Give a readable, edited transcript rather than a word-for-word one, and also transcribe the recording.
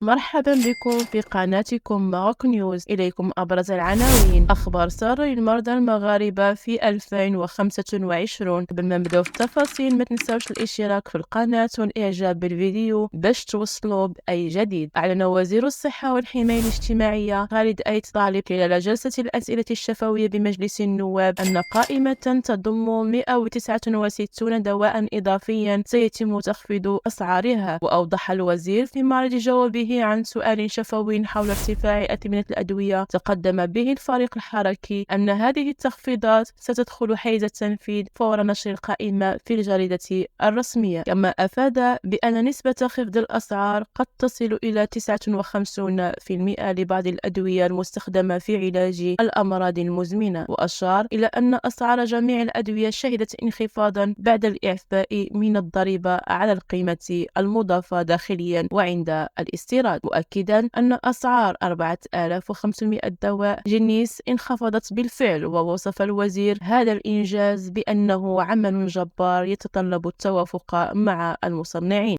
مرحبا بكم في قناتكم ماروك نيوز. إليكم أبرز العناوين. أخبار سارة للمرضى المغاربة في 2025. قبل ما نبداو في التفاصيل ما تنساوش الاشتراك في القناة والإعجاب بالفيديو باش توصلوا بأي جديد. أعلن وزير الصحة والحماية الاجتماعية خالد أيت طالب خلال جلسة الأسئلة الشفوية بمجلس النواب أن قائمة تضم 169 دواء إضافيا سيتم تخفيض أسعارها. وأوضح الوزير في معرض جوابه عن سؤال شفوي حول ارتفاع أثمنة الأدوية تقدم به الفريق الحركي أن هذه التخفيضات ستدخل حيز التنفيذ فور نشر القائمة في الجريدة الرسمية. كما أفاد بأن نسبة خفض الأسعار قد تصل إلى 59% لبعض الأدوية المستخدمة في علاج الأمراض المزمنة. وأشار إلى أن أسعار جميع الأدوية شهدت انخفاضا بعد الإعفاء من الضريبة على القيمة المضافة داخليا وعند الاستيراد، مؤكدا أن أسعار 4500 دواء جنيس انخفضت بالفعل. ووصف الوزير هذا الإنجاز بأنه عمل جبار يتطلب التوافق مع المصنعين.